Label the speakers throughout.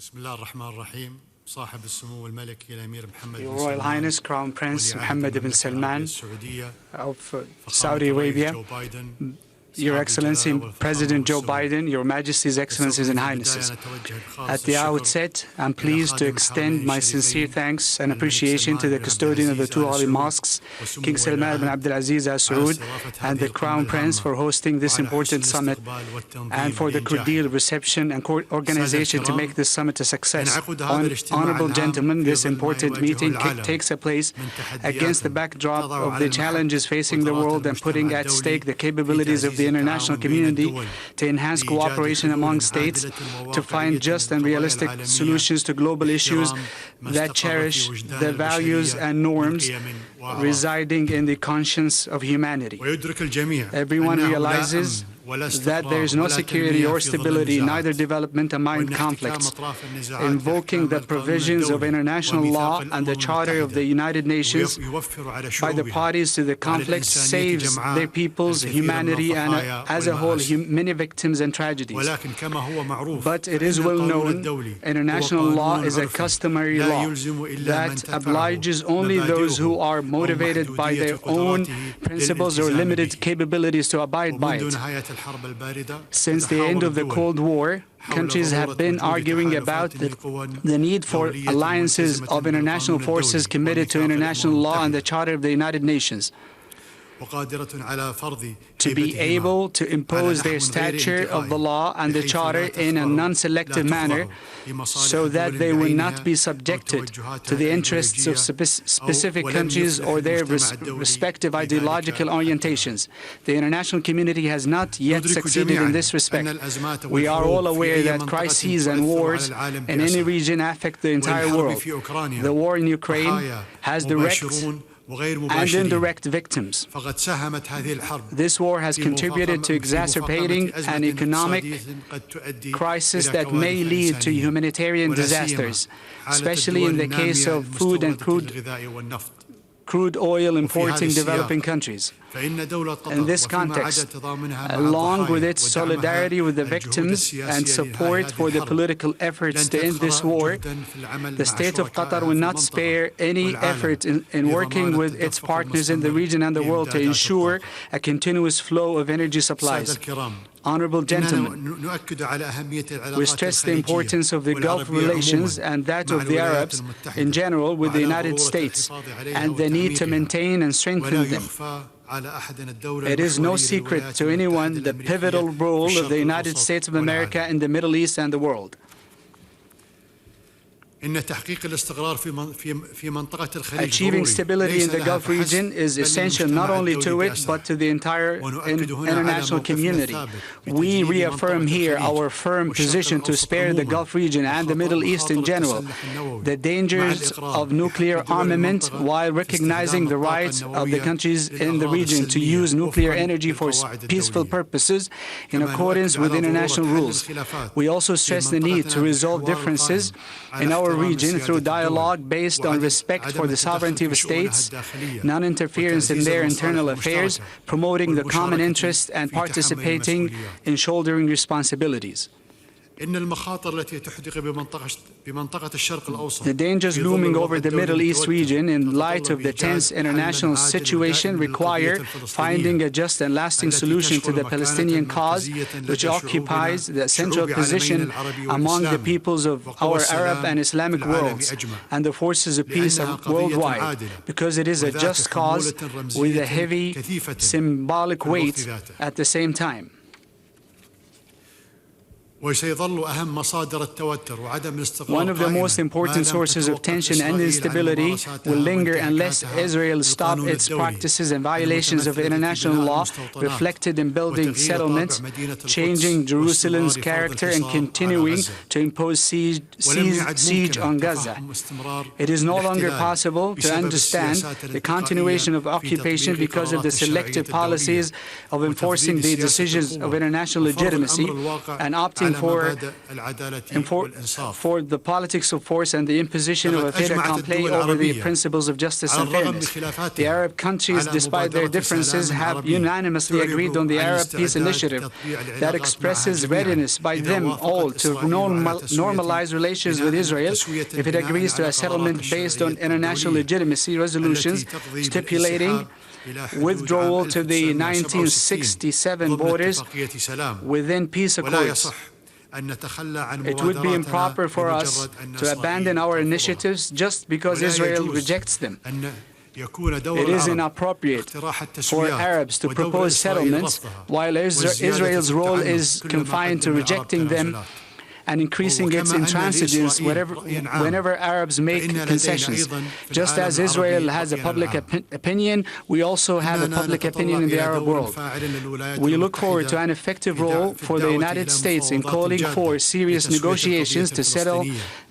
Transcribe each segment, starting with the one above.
Speaker 1: بسم الله الرحمن الرحيم صاحب السمو الملكي الأمير محمد
Speaker 2: Your
Speaker 1: بن
Speaker 2: Royal
Speaker 1: سلمان
Speaker 2: Highness Crown Prince Mohammad ibn Salman of Saudi
Speaker 1: فخامة
Speaker 2: Arabia,
Speaker 1: الرئيس جو بايدن
Speaker 2: Your Excellency President Joe Biden, Your Majesty's Excellencies and Highnesses. At the outset, I'm pleased to extend my sincere thanks and appreciation to the custodian of the two holy mosques, King Salman bin Abdulaziz Al Saud, and the Crown Prince for hosting this important summit and for the cordial reception and organization to make this summit a success. Honorable gentlemen, this important meeting takes place against the backdrop of the challenges facing the world and putting at stake the capabilities of the international community to enhance cooperation among states, to find just and realistic solutions to global issues that cherish the values and norms residing in the conscience of humanity. Everyone realizes that there is no security or stability, neither development among conflicts. Invoking the provisions of international law and the Charter of the United Nations by the parties to the conflict saves their people's humanity and, as a whole, many victims and tragedies. But it is well known, international law is a customary law that obliges only those who are motivated by their own principles or limited capabilities to abide by it. Since the end of the Cold War, countries have been arguing about the need for alliances of international forces committed to international law and the Charter of the United Nations, to be able to impose their stature of the law and the Charter in a non-selective manner so that they will not be subjected to the interests of specific countries or their respective ideological orientations. The international community has not yet succeeded in this respect. We are all aware that crises and wars in any region affect the entire world. The war in Ukraine has direct and indirect victims. This war has contributed to exacerbating an economic crisis that may lead to humanitarian disasters, especially in the case of food and crude oil importing developing countries. In this context, along with its solidarity with the victims and support for the political efforts to end this war, the state of Qatar will not spare any effort in working with its partners in the region and the world to ensure a continuous flow of energy supplies. Honorable gentlemen, we stress the importance of the Gulf relations and that of the Arabs in general with the United States and the need to maintain and strengthen them. It is no secret to anyone the pivotal role of the United States of America in the Middle East and the world. Achieving stability in the Gulf region is essential not only to it, but to the entire international community. We reaffirm here our firm position to spare the Gulf region and the Middle East in general the dangers of nuclear armament, while recognizing the rights of the countries in the region to use nuclear energy for peaceful purposes in accordance with international rules. We also stress the need to resolve differences in our region through dialogue based on respect for the sovereignty of states, non-interference in their internal affairs, promoting the common interest, and participating in shouldering responsibilities. The dangers looming over the Middle East region in light of the tense international situation require finding a just and lasting solution to the Palestinian cause, which occupies the central position among the peoples of our Arab and Islamic worlds and the forces of peace worldwide, because it is a just cause with a heavy symbolic weight at the same time. One of the most important sources of tension and instability will linger unless Israel stops its practices and violations of international law reflected in building settlements, changing Jerusalem's character, and continuing to impose siege on Gaza. It is no longer possible to understand the continuation of occupation because of the selective policies of enforcing the decisions of international legitimacy and opting and for the politics of force and the imposition of a fait accompli over the principles of justice and fairness. The Arab countries, despite their differences, have unanimously agreed on the Arab Peace Initiative that expresses readiness by them all to normalize relations with Israel if it agrees to a settlement based on international legitimacy resolutions stipulating withdrawal to the 1967 borders within peace accords. It would be improper for us to abandon our initiatives just because Israel rejects them. It is inappropriate for Arabs to propose settlements while Israel's role is confined to rejecting them and increasing its intransigence whenever Arabs make concessions. Just as Israel has a public opinion, we also have a public opinion in the Arab world. We look forward to an effective role for the United States in calling for serious negotiations to settle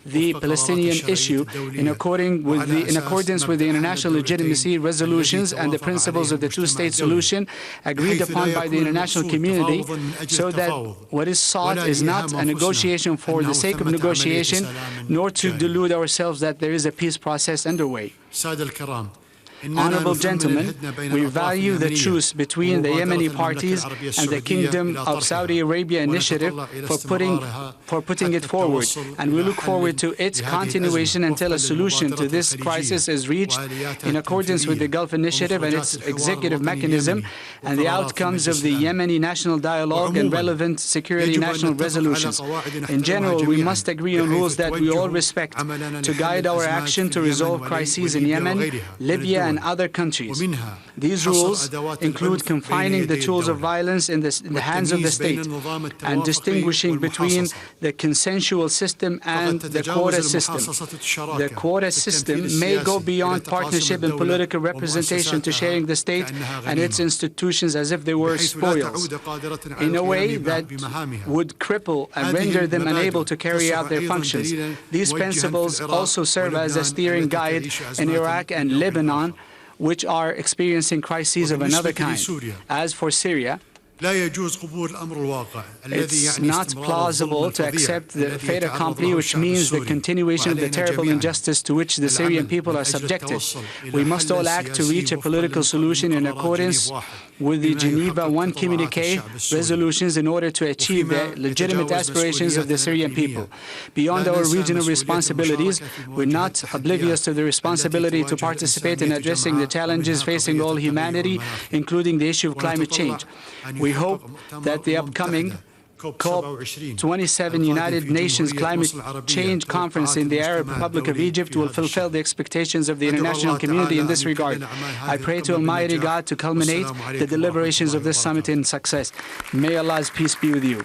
Speaker 2: the Palestinian issue in accordance with the international legitimacy resolutions and the principles of the two-state solution agreed upon by the international community, so that what is sought is not a negotiation for the sake of negotiation, nor to delude ourselves that there is a peace process underway. Honorable gentlemen, we value the truce between the Yemeni parties and the Kingdom of Saudi Arabia initiative for putting it forward, and we look forward to its continuation until a solution to this crisis is reached in accordance with the Gulf Initiative and its executive mechanism and the outcomes of the Yemeni national dialogue and relevant security national resolutions. In general, we must agree on rules that we all respect to guide our action to resolve crises in Yemen, Libya, and other countries. These rules include confining the tools of violence in the hands of the state and distinguishing between the consensual system and the quota system. The quota system may go beyond partnership and political representation to sharing the state and its institutions as if they were spoils, in a way that would cripple and render them unable to carry out their functions. These principles also serve as a steering guide in Iraq and Lebanon, which are experiencing crises of another kind. As for Syria, it's not plausible to accept the fait accompli, which means the continuation of the terrible injustice to which the Syrian people are subjected. We must all act to reach a political solution in accordance with the Geneva I communique resolutions in order to achieve the legitimate aspirations of the Syrian people. Beyond our regional responsibilities, we're not oblivious to the responsibility to participate in addressing the challenges facing all humanity, including the issue of climate change. We hope that the upcoming COP27 United Nations Climate Change Conference in the Arab Republic of Egypt will fulfill the expectations of the international community in this regard. I pray to Almighty God to culminate the deliberations of this summit in success. May Allah's peace be with you.